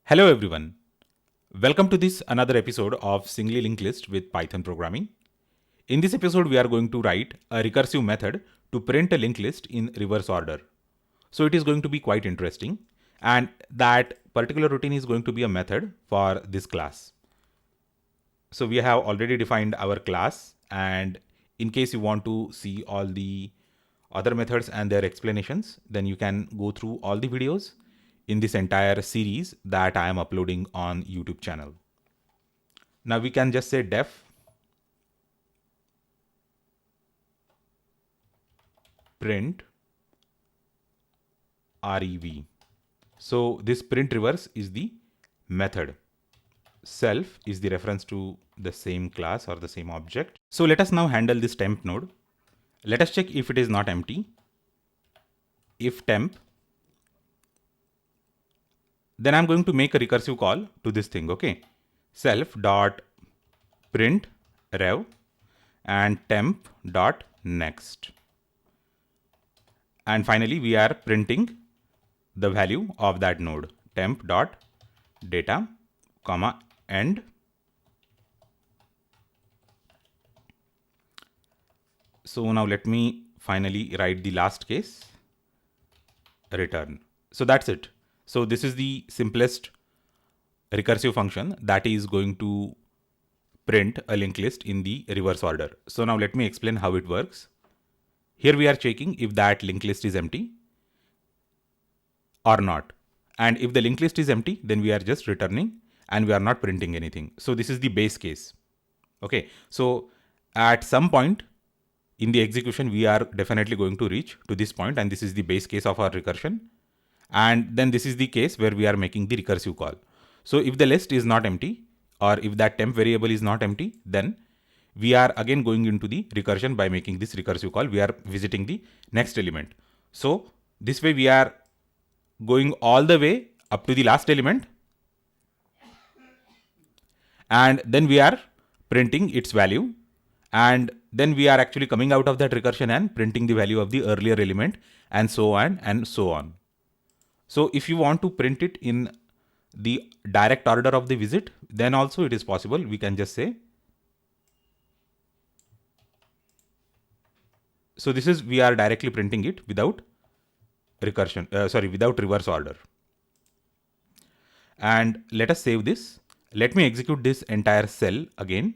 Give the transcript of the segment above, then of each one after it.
Hello everyone. Welcome to this another episode of Singly Linked List with Python programming. In this episode we are going to write a recursive method to print a linked list in reverse order. So it is going to be quite interesting, and that particular routine is going to be a method for this class. So we have already defined our class, and in case you want to see all the other methods and their explanations, then you can go through all the videos in this entire series that I am uploading on YouTube channel. Now we can just say def print rev. So this print reverse is the method. Self is the reference to the same class or the same object. So let us now handle this temp node. Let us check if it is not empty. If temp, then I'm going to make a recursive call to this thing, okay? Self dot print rev and temp dot next. And finally, we are printing the value of that node, temp dot data, comma end. So now let me finally write the last case, return. So that's it. So this is the simplest recursive function that is going to print a linked list in the reverse order. So now let me explain how it works. Here we are checking if that linked list is empty or not. And if the linked list is empty, then we are just returning and we are not printing anything. So this is the base case. Okay. So at some point in the execution, we are definitely going to reach to this point, and this is the base case of our recursion. And then this is the case where we are making the recursive call. So if the list is not empty, or if that temp variable is not empty, then we are again going into the recursion by making this recursive call. We are visiting the next element. So this way we are going all the way up to the last element, and then we are printing its value, and then we are actually coming out of that recursion and printing the value of the earlier element, and so on and so on. So if you want to print it in the direct order of the visit, then also it is possible. We can just say, so this is, we are directly printing it without recursion, without reverse order. And let us save this. Let me execute this entire cell again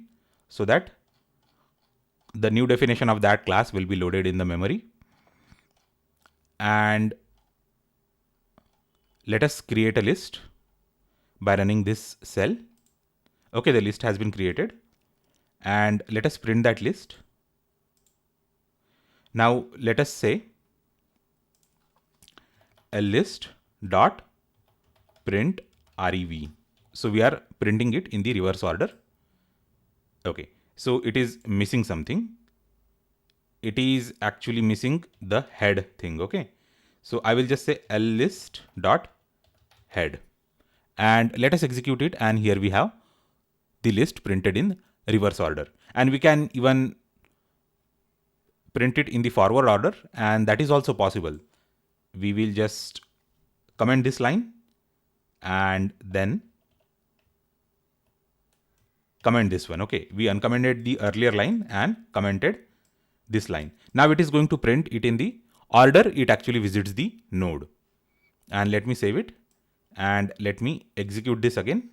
so that the new definition of that class will be loaded in the memory. And let us create a list by running this cell. Okay, the list has been created, and let us print that list. Now let us say a list dot print rev. So we are printing it in the reverse order. Okay, so it is missing something. It is actually missing the head thing. Okay, so I will just say list dot head, and let us execute it. And here we have the list printed in reverse order, and we can even print it in the forward order, and that is also possible. We will just comment this line and then comment this one. Okay, we uncommented the earlier line and commented this line. Now it is going to print it in the order it actually visits the node. And let me save it, and let me execute this again.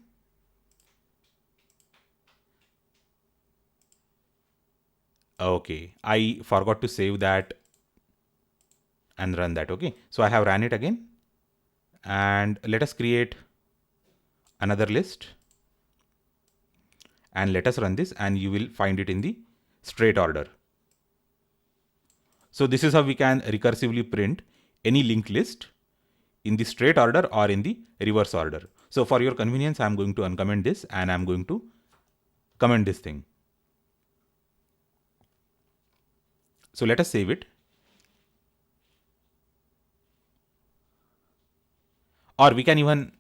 Okay, I forgot to save that and run that. Okay, so I have ran it again, and let us create another list, and let us run this, and you will find it in the straight order. So this is how we can recursively print any linked list in the straight order or in the reverse order. So for your convenience, I'm going to uncomment this, and I'm going to comment this thing. So let us save it. Or we can even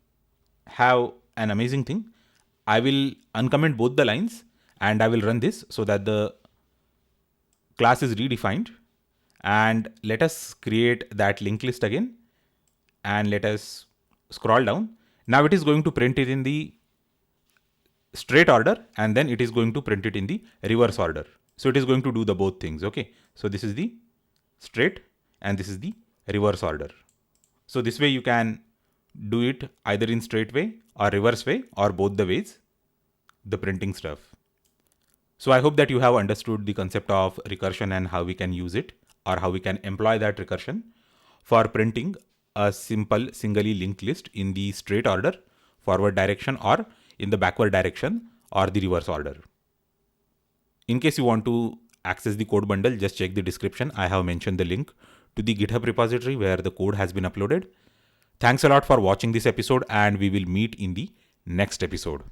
have an amazing thing. I will uncomment both the lines, and I will run this so that the class is redefined. And let us create that linked list again, and let us scroll down. Now it is going to print it in the straight order, and then it is going to print it in the reverse order. So it is going to do the both things. Okay, so this is the straight and this is the reverse order. So this way you can do it either in straight way or reverse way or both the ways, the printing stuff. So I hope that you have understood the concept of recursion and how we can use it, or how we can employ that recursion for printing a simple singly linked list in the straight order, forward direction, or in the backward direction or the reverse order. In case you want to access the code bundle, just check the description. I have mentioned the link to the GitHub repository where the code has been uploaded. Thanks a lot for watching this episode, and we will meet in the next episode.